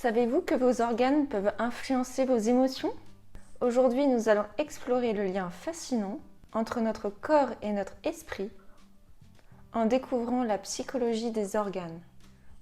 Savez-vous que vos organes peuvent influencer vos émotions? Aujourd'hui, nous allons explorer le lien fascinant entre notre corps et notre esprit en découvrant la psychologie des organes.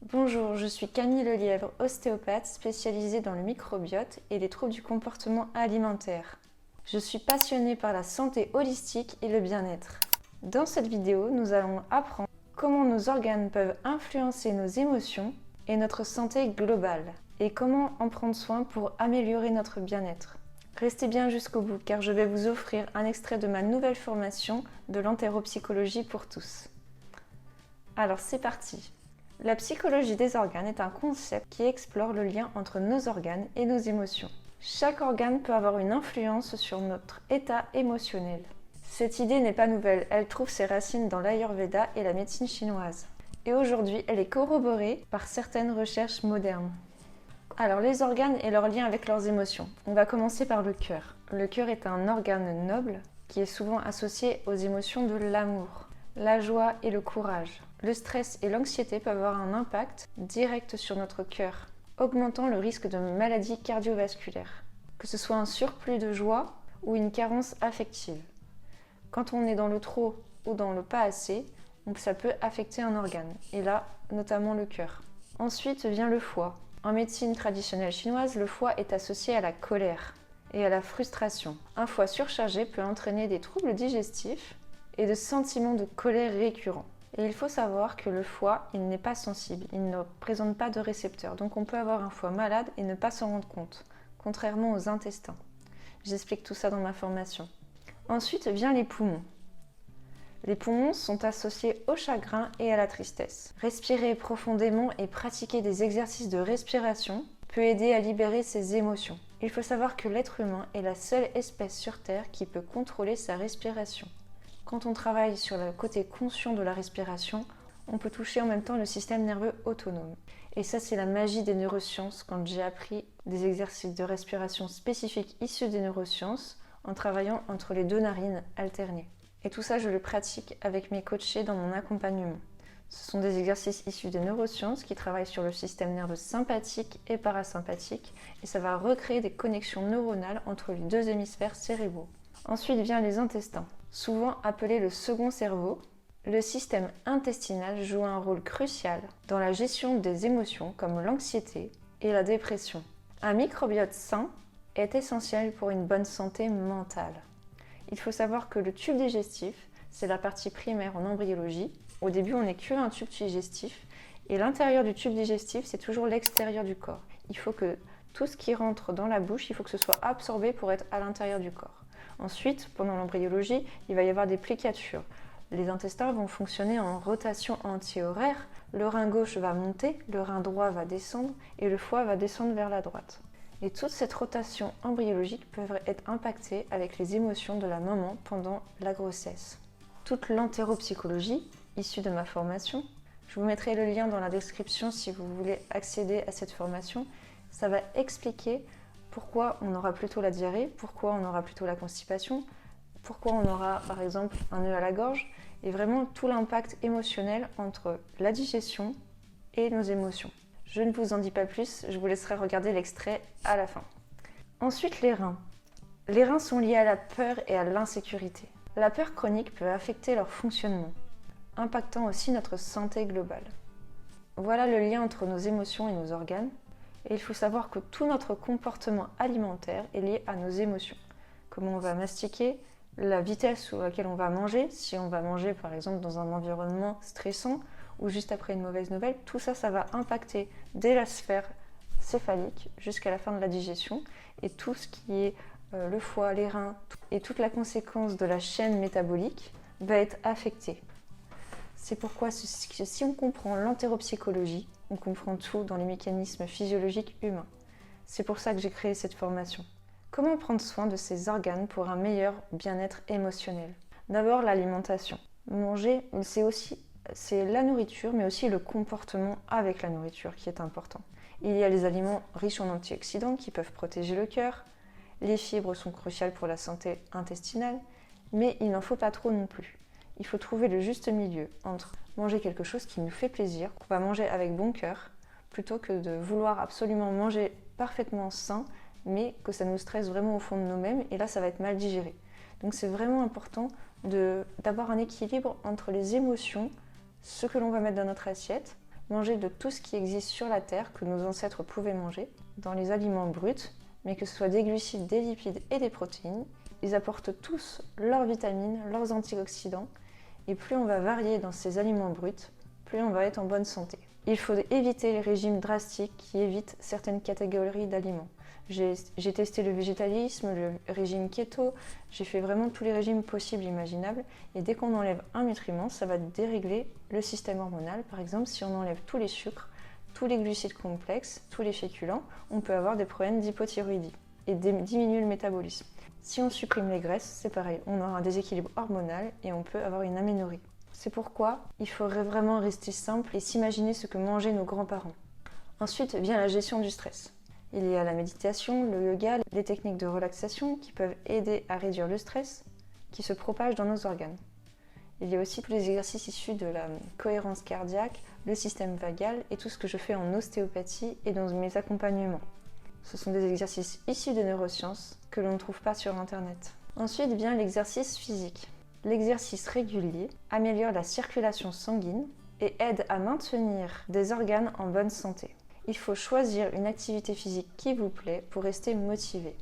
Bonjour, je suis Camille Lelièvre, ostéopathe spécialisée dans le microbiote et les troubles du comportement alimentaire. Je suis passionnée par la santé holistique et le bien-être. Dans cette vidéo, nous allons apprendre comment nos organes peuvent influencer nos émotions et notre santé globale, et comment en prendre soin pour améliorer notre bien-être. Restez bien jusqu'au bout car je vais vous offrir un extrait de ma nouvelle formation de l'entéropsychologie pour tous. Alors c'est parti. La psychologie des organes est un concept qui explore le lien entre nos organes et nos émotions. Chaque organe peut avoir une influence sur notre état émotionnel. Cette idée n'est pas nouvelle, elle trouve ses racines dans l'Ayurveda et la médecine chinoise. Et aujourd'hui, elle est corroborée par certaines recherches modernes. Alors, les organes et leur lien avec leurs émotions. On va commencer par le cœur. Le cœur est un organe noble qui est souvent associé aux émotions de l'amour, la joie et le courage. Le stress et l'anxiété peuvent avoir un impact direct sur notre cœur, augmentant le risque de maladies cardiovasculaires, que ce soit un surplus de joie ou une carence affective. Quand on est dans le trop ou dans le pas assez, ça peut affecter un organe, et là, notamment le cœur. Ensuite vient le foie. En médecine traditionnelle chinoise, le foie est associé à la colère et à la frustration. Un foie surchargé peut entraîner des troubles digestifs et de sentiments de colère récurrents. Et il faut savoir que le foie, il n'est pas sensible, il ne présente pas de récepteurs. Donc on peut avoir un foie malade et ne pas s'en rendre compte, contrairement aux intestins. J'explique tout ça dans ma formation. Ensuite vient les poumons. Les poumons sont associés au chagrin et à la tristesse. Respirer profondément et pratiquer des exercices de respiration peut aider à libérer ses émotions. Il faut savoir que l'être humain est la seule espèce sur Terre qui peut contrôler sa respiration. Quand on travaille sur le côté conscient de la respiration, on peut toucher en même temps le système nerveux autonome. Et ça, c'est la magie des neurosciences quand j'ai appris des exercices de respiration spécifiques issus des neurosciences en travaillant entre les deux narines alternées. Et tout ça, je le pratique avec mes coachés dans mon accompagnement. Ce sont des exercices issus des neurosciences qui travaillent sur le système nerveux sympathique et parasympathique et ça va recréer des connexions neuronales entre les deux hémisphères cérébraux. Ensuite vient les intestins. Souvent appelé le second cerveau, le système intestinal joue un rôle crucial dans la gestion des émotions comme l'anxiété et la dépression. Un microbiote sain est essentiel pour une bonne santé mentale. Il faut savoir que le tube digestif, c'est la partie primaire en embryologie. Au début, on n'est qu'un tube digestif et l'intérieur du tube digestif, c'est toujours l'extérieur du corps. Il faut que tout ce qui rentre dans la bouche, il faut que ce soit absorbé pour être à l'intérieur du corps. Ensuite, pendant l'embryologie, il va y avoir des plicatures. Les intestins vont fonctionner en rotation anti-horaire. Le rein gauche va monter, le rein droit va descendre et le foie va descendre vers la droite. Et toute cette rotation embryologique peut être impactée avec les émotions de la maman pendant la grossesse. Toute l'entéropsychologie, issue de ma formation, je vous mettrai le lien dans la description si vous voulez accéder à cette formation. Ça va expliquer pourquoi on aura plutôt la diarrhée, pourquoi on aura plutôt la constipation, pourquoi on aura par exemple un nœud à la gorge, et vraiment tout l'impact émotionnel entre la digestion et nos émotions. Je ne vous en dis pas plus, je vous laisserai regarder l'extrait à la fin. Ensuite, les reins. Les reins sont liés à la peur et à l'insécurité. La peur chronique peut affecter leur fonctionnement, impactant aussi notre santé globale. Voilà le lien entre nos émotions et nos organes. Et il faut savoir que tout notre comportement alimentaire est lié à nos émotions. Comment on va mastiquer, la vitesse à laquelle on va manger, si on va manger par exemple dans un environnement stressant, ou juste après une mauvaise nouvelle, tout ça, ça va impacter dès la sphère céphalique jusqu'à la fin de la digestion et tout ce qui est le foie, les reins et toute la conséquence de la chaîne métabolique va être affectée. C'est pourquoi si on comprend l'entéropsychologie, on comprend tout dans les mécanismes physiologiques humains. C'est pour ça que j'ai créé cette formation. Comment prendre soin de ses organes pour un meilleur bien-être émotionnel? D'abord, l'alimentation. Manger, c'est la nourriture, mais aussi le comportement avec la nourriture qui est important. Il y a les aliments riches en antioxydants qui peuvent protéger le cœur. Les fibres sont cruciales pour la santé intestinale, mais il n'en faut pas trop non plus. Il faut trouver le juste milieu entre manger quelque chose qui nous fait plaisir, qu'on va manger avec bon cœur, plutôt que de vouloir absolument manger parfaitement sain, mais que ça nous stresse vraiment au fond de nous-mêmes, et là ça va être mal digéré. Donc c'est vraiment important d'avoir un équilibre entre les émotions, ce que l'on va mettre dans notre assiette, manger de tout ce qui existe sur la terre, que nos ancêtres pouvaient manger, dans les aliments bruts, mais que ce soit des glucides, des lipides et des protéines. Ils apportent tous leurs vitamines, leurs antioxydants, et plus on va varier dans ces aliments bruts, plus on va être en bonne santé. Il faut éviter les régimes drastiques qui évitent certaines catégories d'aliments. J'ai testé le végétalisme, le régime keto, j'ai fait vraiment tous les régimes possibles et imaginables, et dès qu'on enlève un nutriment, ça va dérégler le système hormonal. Par exemple, si on enlève tous les sucres, tous les glucides complexes, tous les féculents, on peut avoir des problèmes d'hypothyroïdie et diminuer le métabolisme. Si on supprime les graisses, c'est pareil, on aura un déséquilibre hormonal et on peut avoir une aménorrhée. C'est pourquoi il faudrait vraiment rester simple et s'imaginer ce que mangeaient nos grands-parents. Ensuite vient la gestion du stress. Il y a la méditation, le yoga, les techniques de relaxation qui peuvent aider à réduire le stress qui se propage dans nos organes. Il y a aussi tous les exercices issus de la cohérence cardiaque, le système vagal et tout ce que je fais en ostéopathie et dans mes accompagnements. Ce sont des exercices issus des neurosciences que l'on ne trouve pas sur Internet. Ensuite vient l'exercice physique. L'exercice régulier améliore la circulation sanguine et aide à maintenir des organes en bonne santé. Il faut choisir une activité physique qui vous plaît pour rester motivé.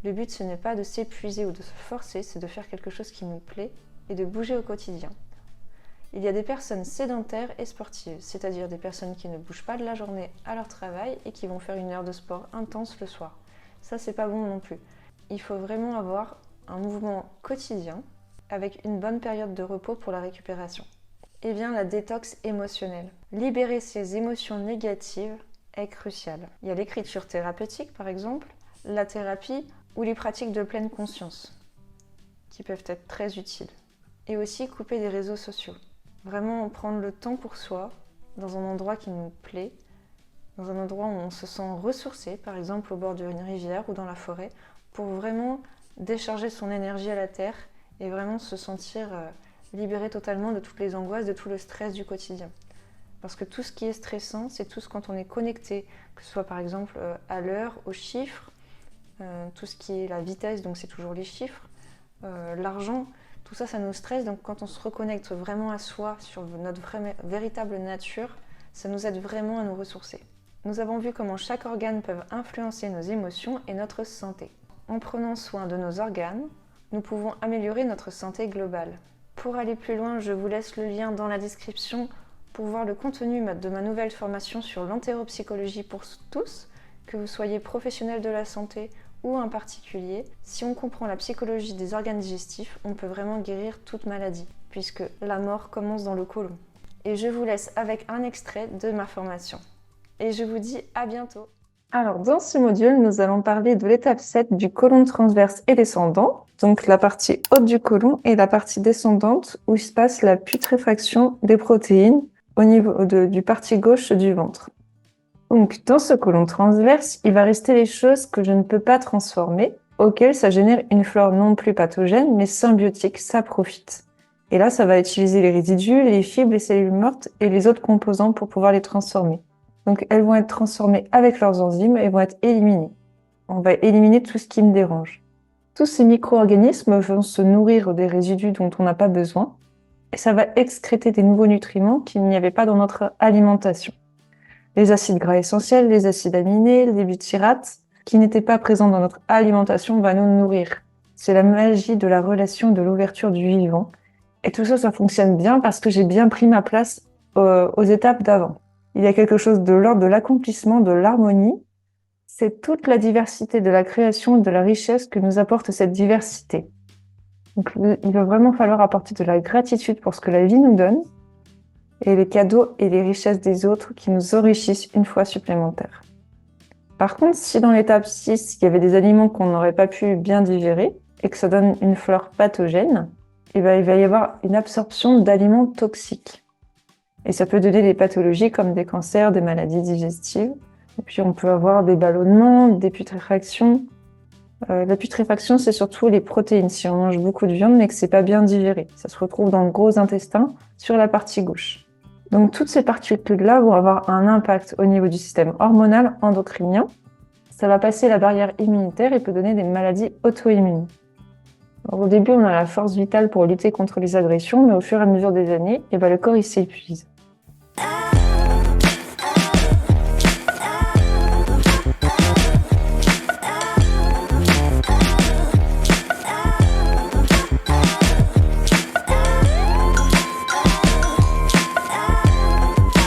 Le but, ce n'est pas de s'épuiser ou de se forcer, c'est de faire quelque chose qui nous plaît et de bouger au quotidien. Il y a des personnes sédentaires et sportives, c'est-à-dire des personnes qui ne bougent pas de la journée à leur travail et qui vont faire une heure de sport intense le soir. Ça, c'est pas bon non plus. Il faut vraiment avoir un mouvement quotidien avec une bonne période de repos pour la récupération. Et vient la détox émotionnelle. Libérer ses émotions négatives est crucial. Il y a l'écriture thérapeutique par exemple, la thérapie ou les pratiques de pleine conscience qui peuvent être très utiles. Et aussi couper des réseaux sociaux. Vraiment prendre le temps pour soi, dans un endroit qui nous plaît, dans un endroit où on se sent ressourcé, par exemple au bord d'une rivière ou dans la forêt, pour vraiment décharger son énergie à la terre et vraiment se sentir libéré totalement de toutes les angoisses, de tout le stress du quotidien. Parce que tout ce qui est stressant, c'est tout ce quand on est connecté, que ce soit par exemple à l'heure, aux chiffres, tout ce qui est la vitesse, donc c'est toujours les chiffres, l'argent, tout ça, ça nous stresse. Donc quand on se reconnecte vraiment à soi, sur notre véritable nature, ça nous aide vraiment à nous ressourcer. Nous avons vu comment chaque organe peut influencer nos émotions et notre santé. En prenant soin de nos organes, nous pouvons améliorer notre santé globale. Pour aller plus loin, je vous laisse le lien dans la description pour voir le contenu de ma nouvelle formation sur l'entéropsychologie pour tous, que vous soyez professionnel de la santé ou un particulier. Si on comprend la psychologie des organes digestifs, on peut vraiment guérir toute maladie, puisque la mort commence dans le côlon. Et je vous laisse avec un extrait de ma formation. Et je vous dis à bientôt. Alors, dans ce module, nous allons parler de l'étape 7 du côlon transverse et descendant, donc la partie haute du côlon et la partie descendante où il se passe la putréfaction des protéines au niveau du partie gauche du ventre. Donc, dans ce côlon transverse, il va rester les choses que je ne peux pas transformer, auxquelles ça génère une flore non plus pathogène, mais symbiotique, ça profite. Et là, ça va utiliser les résidus, les fibres, les cellules mortes et les autres composants pour pouvoir les transformer. Donc, elles vont être transformées avec leurs enzymes et vont être éliminées. On va éliminer tout ce qui me dérange. Tous ces micro-organismes vont se nourrir des résidus dont on n'a pas besoin et ça va excréter des nouveaux nutriments qu'il n'y avait pas dans notre alimentation. Les acides gras essentiels, les acides aminés, les butyrates, qui n'étaient pas présents dans notre alimentation, vont nous nourrir. C'est la magie de la relation, de l'ouverture du vivant. Et tout ça, ça fonctionne bien parce que j'ai bien pris ma place aux étapes d'avant. Il y a quelque chose de l'ordre de l'accomplissement, de l'harmonie. C'est toute la diversité de la création et de la richesse que nous apporte cette diversité. Donc, il va vraiment falloir apporter de la gratitude pour ce que la vie nous donne et les cadeaux et les richesses des autres qui nous enrichissent une fois supplémentaire. Par contre, si dans l'étape 6, il y avait des aliments qu'on n'aurait pas pu bien digérer et que ça donne une flore pathogène, il va y avoir une absorption d'aliments toxiques. Et ça peut donner des pathologies comme des cancers, des maladies digestives. Et puis on peut avoir des ballonnements, des putréfactions. La putréfaction, c'est surtout les protéines. Si on mange beaucoup de viande mais que c'est pas bien digéré, ça se retrouve dans le gros intestin sur la partie gauche. Donc toutes ces particules-là vont avoir un impact au niveau du système hormonal endocrinien. Ça va passer la barrière immunitaire et peut donner des maladies auto-immunes. Au début, on a la force vitale pour lutter contre les agressions, mais au fur et à mesure des années, le corps il s'épuise.